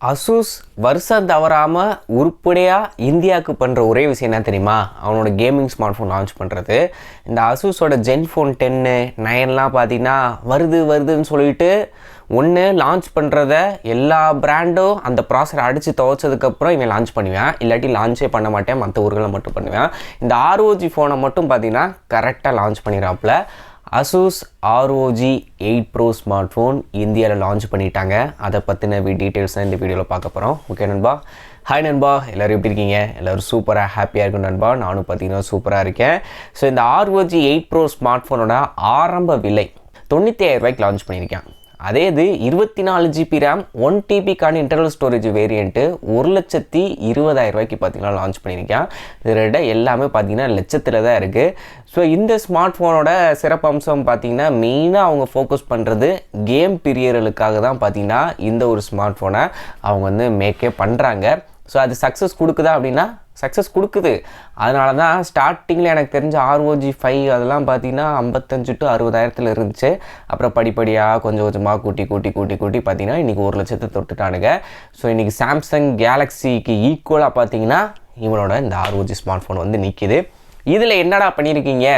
Asus வருஷம் தவறாமல் உருப்படியாக இந்தியாவுக்கு பண்ணுற ஒரே விஷயம் என்ன தெரியுமா? அவனோட கேமிங் ஸ்மார்ட் ஃபோன் லான்ச் பண்ணுறது. இந்த அசூஸோட ஜென்ஃபோன் 10 9லாம் பார்த்தீங்கன்னா வருதுன்னு சொல்லிட்டு ஒன்று லான்ச் பண்ணுறத எல்லா பிராண்டும் அந்த ப்ராசரை அடித்து துவச்சதுக்கப்புறம் இவன் லான்ச் பண்ணுவேன், இல்லாட்டி லான்ச்சே பண்ண மாட்டேன், மற்ற ஊர்களை மட்டும் பண்ணுவேன். இந்த ROG ஃபோனை மட்டும் பார்த்தீங்கன்னா கரெக்டாக லான்ச் பண்ணிடுறாப்புல. Asus ROG 8 Pro smartphone இந்தியாவில் லான்ச் பண்ணிட்டாங்க. அதை பற்றின டீட்டெயில்ஸ் தான் இந்த வீடியோவில் பார்க்க போகிறோம். ஓகே நண்பா, ஹாய் நண்பா, எல்லோரும் எப்படி இருக்கீங்க? எல்லோரும் சூப்பராக ஹாப்பியாக இருக்கும் நண்பா. நானும் பார்த்தீங்கன்னா சூப்பராக இருக்கேன். ஸோ இந்த ROG 8 Pro ஸ்மார்ட் ஃபோனோட ஆரம்ப விலை 95,000 ரூபாய்க்கு லான்ச் பண்ணியிருக்கேன். அதே இது 24 GB RAM 1 TBக்கான இன்டர்னல் ஸ்டோரேஜ் வேரியண்ட்டு 1,20,000 ரூபாய்க்கு பார்த்தீங்கன்னா லான்ச் பண்ணியிருக்கேன். இதோட எல்லாமே பார்த்தீங்கன்னா லட்சத்தில் தான் இருக்குது. ஸோ இந்த ஸ்மார்ட் ஃபோனோட சிறப்பம்சம் பார்த்தீங்கன்னா மெயினாக அவங்க ஃபோக்கஸ் பண்ணுறது கேம் பிரியர்களுக்காக தான் பார்த்தீங்கன்னா இந்த ஒரு ஸ்மார்ட் ஃபோனை அவங்க வந்து மேக்கே பண்ணுறாங்க. ஸோ அது சக்ஸஸ் கொடுக்குதா அப்படின்னா சக்ஸஸ் கொடுக்குது. அதனால தான் ஸ்டார்டிங்கில் எனக்கு தெரிஞ்ச ROG 5 அதெல்லாம் பார்த்தீங்கன்னா 55 to 60,000 இருந்துச்சு. அப்புறம் படிப்படியாக கொஞ்சமாக கூட்டி பார்த்தீங்கன்னா இன்றைக்கி 1,00,000 தொட்டுட்டானுங்க. ஸோ இன்றைக்கி சாம்சங் கேலக்ஸிக்கு ஈக்குவலாக பார்த்தீங்கன்னா இவனோட இந்த ROG ஸ்மார்ட் ஃபோன் வந்து நிற்கிது. இதில் என்னடா பண்ணியிருக்கீங்க?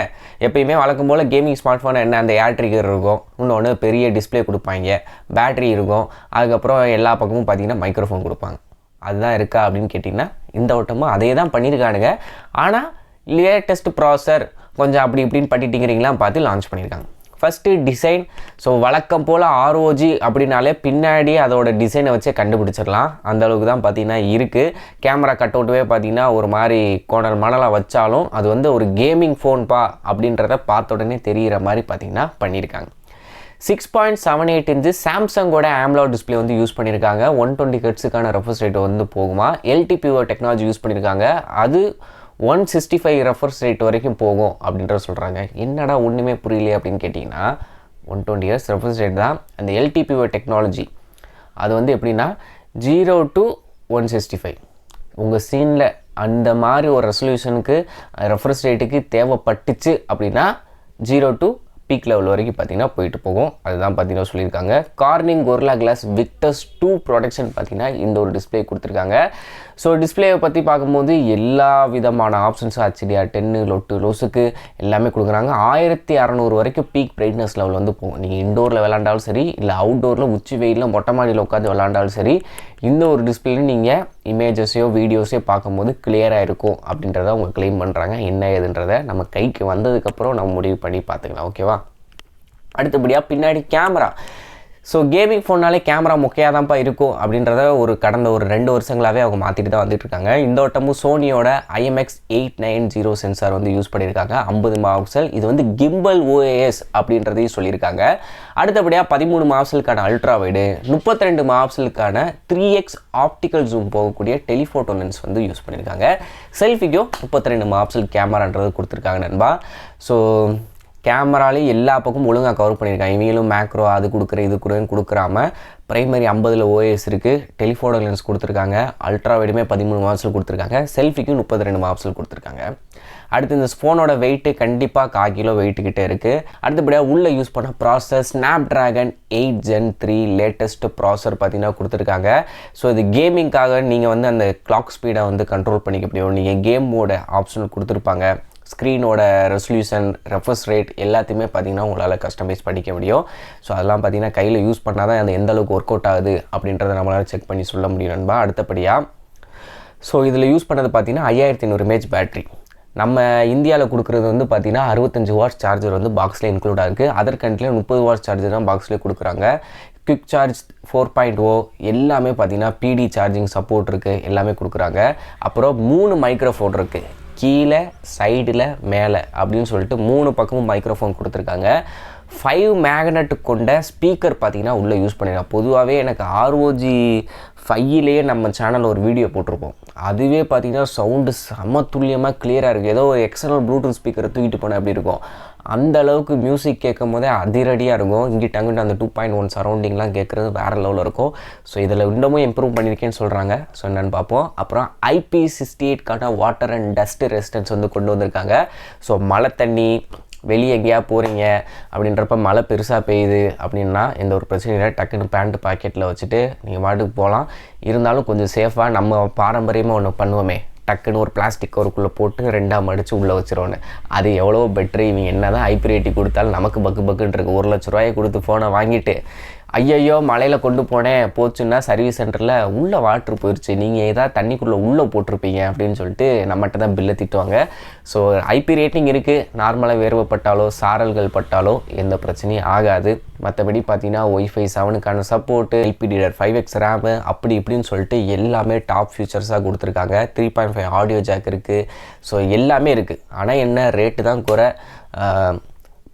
எப்பயுமே வழக்கம் போல் கேமிங் ஸ்மார்ட் ஃபோன் என்ன, அந்த ஏர் ட்ரிகர் இருக்கும், இன்னொன்று பெரிய டிஸ்பிளே கொடுப்பாங்க, பேட்ரி இருக்கும், அதுக்கப்புறம் எல்லா பக்கமும் பார்த்தீங்கன்னா மைக்ரோஃபோன் கொடுப்பாங்க. அதுதான் இருக்கா அப்படின்னு கேட்டிங்கன்னா இந்த வட்டமும் அதே தான் பண்ணியிருக்கானுங்க. ஆனால் லேட்டஸ்ட் ப்ராசர் கொஞ்சம் அப்படி இப்படின்னு பண்ணிட்டீங்கிறீங்களாம் பார்த்து லான்ச் பண்ணியிருக்காங்க. First design. ஸோ வழக்கம் போல் ROG அப்படின்னாலே பின்னாடி அதோட டிசைனை வச்சே கண்டுபிடிச்சிடலாம். அந்தளவுக்கு தான் பார்த்திங்கன்னா இருக்குது. கேமரா கட் அவுட்டுவே பார்த்திங்கன்னா ஒரு மாதிரி கோணல் மணலாக வச்சாலும் அது வந்து ஒரு கேமிங் ஃபோன்பா அப்படின்றத பார்த்த உடனே தெரிகிற மாதிரி பார்த்திங்கன்னா பண்ணியிருக்காங்க. 6.78 இன்ச்சு சாம்சங்கோட AMOLED டிஸ்பிளே வந்து யூஸ் பண்ணியிருக்காங்க. 120 ஹெர்ட்ஸுக்கான ரெஃப்ரெஷ் ரேட் வந்து போகுமா. LTPO டெக்னாலஜி யூஸ் பண்ணியிருக்காங்க. அது 165 ரெஃப்ரெஷ் ரேட் வரைக்கும் போகும் அப்படின்ற சொல்கிறாங்க. என்னடா ஒன்றுமே புரியலையே அப்படின்னு கேட்டிங்கன்னா 120 ஹெர்ட்ஸ் ரெஃப்ரெஷ் ரேட் தான். அந்த LTPO டெக்னாலஜி அது வந்து எப்படின்னா 0 to 165 உங்கள் சீனில் அந்த மாதிரி ஒரு ரெசல்யூஷனுக்கு ரெஃப்ரெஷ் ரேட்டுக்கு தேவைப்பட்டுச்சு அப்படின்னா 0 to பீக் லெவல் வரைக்கும் பார்த்தீங்கன்னா போயிட்டு போகும். அதுதான் பார்த்தீங்கன்னா சொல்லியிருக்காங்க. Corning gorilla glass Victus 2 protection பார்த்தீங்கன்னா இந்த ஒரு டிஸ்பிளே கொடுத்துருக்காங்க. ஸோ டிஸ்பிளேவை பற்றி பார்க்கும்போது எல்லா விதமான ஆப்ஷன்ஸ் HDR 10 லோஸுக்கு எல்லாமே கொடுக்குறாங்க. 1600 வரைக்கும் பீக் பிரைட்னஸ் லெவல் வந்து போகும். நீங்கள் இண்டோரில் விளாண்டாலும் சரி, இல்லை அவுட்டோரில் உச்சி வெயிலில் மொட்டை மாடியில் உட்காந்து விளாண்டாலும் சரி, இந்த ஒரு டிஸ்பிளேல நீங்கள் இமேஜஸையோ வீடியோஸையோ பார்க்கும்போது கிளியராக இருக்கும் அப்படின்றத அவங்க கிளைம் பண்ணுறாங்க. என்ன ஏதுன்றதை நம்ம கைக்கு வந்ததுக்கப்புறம் நம்ம முடிவு பண்ணி பார்த்துக்கலாம். ஓகேவா? அடுத்தபடியாக பின்னாடி கேமரா. ஸோ கேமிங் ஃபோன்னாலே கேமரா முக்கியாக தான்ப்பா இருக்கும் அப்படின்றத கடந்த ஒரு 2 வருஷங்களாகவே அவங்க மாற்றிட்டு தான் வந்துட்டுருக்காங்க. இந்த வட்டமும் சோனியோட IMX890 சென்சார் வந்து யூஸ் பண்ணியிருக்காங்க. 50 மெகாபிக்சல். இது வந்து கிம்பல் OAS அப்படின்றதையும் சொல்லியிருக்காங்க. அடுத்தபடியாக 13 மெகாபிக்சலுக்கான அல்ட்ரா வைடு, 32 மெகாபிக்சலுக்கான 3x ஆப்டிக்கல் ஜூம் போகக்கூடிய டெலிஃபோட்டோ லென்ஸ் வந்து யூஸ் பண்ணியிருக்காங்க. செல்ஃபிக்கும் 32 மெகாபிக்சல் கேமரான்றது கொடுத்துருக்காங்க நண்பா. ஸோ கேமராலே எல்லா பக்கமும் ஒழுங்காக கவர் பண்ணியிருக்காங்க. இவங்களும் மேக்ரோ அது கொடுக்குற இது கொடுக்குறாம பிரைமரி 50 OAS இருக்குது, டெலிஃபோட்டோ லென்ஸ் கொடுத்துருக்காங்க, அல்ட்ரா வைடுமே 13 மெகாபிக்சல் கொடுத்துருக்காங்க, செல்ஃபிக்கும் 32 மெகாபிக்சல் கொடுத்துருக்காங்க. அடுத்து இந்த ஃபோனோட வெயிட்டு கண்டிப்பாக 1/4 கிலோ வெயிட்டுக்கிட்டே இருக்குது. அடுத்தபடியாக உள்ளே யூஸ் பண்ண ப்ராசஸ் Snapdragon 8 Gen 3 லேட்டஸ்ட் ப்ராசர் பார்த்தீங்கன்னா கொடுத்துருக்காங்க. ஸோ இது கேமிங்காக நீங்கள் வந்து அந்த கிளாக் ஸ்பீடை வந்து கண்ட்ரோல் பண்ணிக்க முடியும். நீங்கள் கேம் மோட ஆப்ஷன் கொடுத்துருப்பாங்க. ஸ்க்ரீனோட ரெசல்யூஷன், ரெஃப்ரெஷ் ரேட் எல்லாத்தையுமே பார்த்தீங்கன்னா உங்களால் கஸ்டமைஸ் பண்ணிக்க முடியும். ஸோ அதெல்லாம் பார்த்தீங்கன்னா கையில் யூஸ் பண்ணால் தான் அது எந்த அளவுக்கு ஒர்க் அவுட் ஆகுது அப்படின்றத நம்மளால் செக் பண்ணி சொல்ல முடியும் நண்பா. அடுத்தபடியாக ஸோ இதில் யூஸ் பண்ணது பார்த்தீங்கன்னா 5500 mAh பேட்ரி. நம்ம இந்தியாவில் கொடுக்குறது வந்து பார்த்தீங்கன்னா 65 வாட்ஸ் சார்ஜர் வந்து பாக்ஸில் இன்க்ளூட் ஆகிருக்கு. அதர் கண்ட்ரியில் 30 வாட்ஸ் சார்ஜர் தான் பாக்ஸ்லேயே கொடுக்குறாங்க. குவிக் சார்ஜ் 4.0 எல்லாமே பார்த்தீங்கன்னா PD சார்ஜிங் சப்போர்ட் இருக்குது, எல்லாமே கொடுக்குறாங்க. அப்புறம் 3 மைக்ரோஃபோன் இருக்குது, கீழே சைடில் மேலே அப்படின்னு சொல்லிட்டு 3 பக்கமும் மைக்ரோஃபோன் கொடுத்துருக்காங்க. 5 மேக்னெட் கொண்ட ஸ்பீக்கர் பார்த்தீங்கன்னா உள்ளே யூஸ் பண்ணியிருக்காங்க. பொதுவாகவே எனக்கு ROG 5லேயே நம்ம சேனலில் ஒரு வீடியோ போட்டிருப்போம். அதுவே பார்த்தீங்கன்னா சவுண்டு செம்ம துல்லியமாக கிளியராக இருக்குது. ஏதோ ஒரு எக்ஸ்டர்னல் ப்ளூடூத் ஸ்பீக்கரை தூக்கிட்டு போனேன் அப்படி இருக்கும். அந்த அளவுக்கு மியூசிக் கேட்கும் போதே அதிரடியாக இருக்கும். இங்கிட்ட அங்கிட்ட அந்த 2.1 சரௌண்டிங்லாம் கேட்குறது வேறு லெவலில் இருக்கும். ஸோ இதில் இன்னமும் இம்ப்ரூவ் பண்ணியிருக்கேன்னு சொல்கிறாங்க. ஸோ என்னென்னு பார்ப்போம். அப்புறம் IP68க்கான வாட்டர் அண்ட் டஸ்ட் ரெசிஸ்டன்ஸ் வந்து கொண்டு வந்திருக்காங்க. ஸோ மழை தண்ணி வெளியே எங்கேயா போகிறீங்க அப்படின்றப்ப மழை பெருசாக பெய்யுது அப்படின்னா எந்த ஒரு பிரச்சனையும் இல்லை, டக்குன்னு பேண்ட்டு பாக்கெட்டில் வச்சுட்டு நீங்கள் பாட்டுக்கு போகலாம். இருந்தாலும் கொஞ்சம் சேஃபாக நம்ம பாரம்பரியமாக ஒன்று பண்ணுவோமே, டக்குன்னு ஒரு பிளாஸ்டிக் கவருக்குள்ளே போட்டு 2ஆக மடித்து உள்ளே வச்சிருவோன்னு. அது எவ்வளோ பெட்ரு. இவங்க என்ன தான் ஹைப் ரேட்டி கொடுத்தாலும் நமக்கு பக்குன்னு இருக்குது. 1 லட்ச ரூபாயை கொடுத்து ஃபோனை வாங்கிட்டு ஐயையோ மலையில் கொண்டு போனேன் போச்சுன்னா சர்வீஸ் சென்டரில் உள்ளே வாட்ரு போயிடுச்சு, நீங்கள் ஏதாவது தண்ணிக்குள்ளே உள்ளே போட்டிருப்பீங்க அப்படின்னு சொல்லிட்டு நம்மகிட்ட தான் பில்லை திட்டுவாங்க. ஸோ ஐபி ரேட்டிங் இருக்குது. நார்மலாக வேர்வைப்பட்டாலோ சாரல்கள் பட்டாலோ எந்த பிரச்சனையும் ஆகாது. மற்றபடி பார்த்தீங்கன்னா ஒய்ஃபை 7க்கான சப்போர்ட்டு, LPDDR5X ரேமு அப்படி இப்படின்னு சொல்லிட்டு எல்லாமே டாப் ஃபியூச்சர்ஸாக கொடுத்துருக்காங்க. 3.5 ஆடியோ ஜாக் இருக்குது. ஸோ எல்லாமே இருக்குது. ஆனால் என்ன ரேட்டு தான் குறை.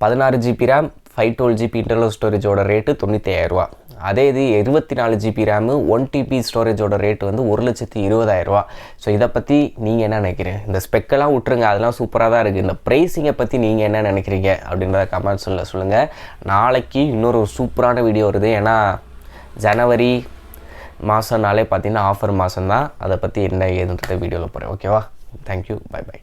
16 GB ரேம் 512 GB இன்டர்னல் ஸ்டோரேஜோட ரேட்டு 95,000 ரூபா. அதே இது 24 GB ரேமு 1 TB ஸ்டோரேஜோட ரேட்டு வந்து 1,20,000 ரூபா. ஸோ இதை பற்றி நீங்கள் என்ன நினைக்கிறீங்க? இந்த ஸ்பெக்கெல்லாம் விட்டுருங்க, அதெல்லாம் சூப்பராக தான் இருக்குது. இந்த ப்ரைஸிங்கை பற்றி நீங்கள் என்ன நினைக்கிறீங்க அப்படின்றத கமெண்ட்ஸில் சொல்லுங்கள். நாளைக்கு இன்னொரு சூப்பரான வீடியோ வருது. ஏன்னா ஜனவரி மாதம்னாலே பார்த்தீங்கன்னா ஆஃபர் மாதம் தான். அதை பற்றி என்ன ஏதுன்றத வீடியோவில் போகிறேன். ஓகேவா? Thank you, by.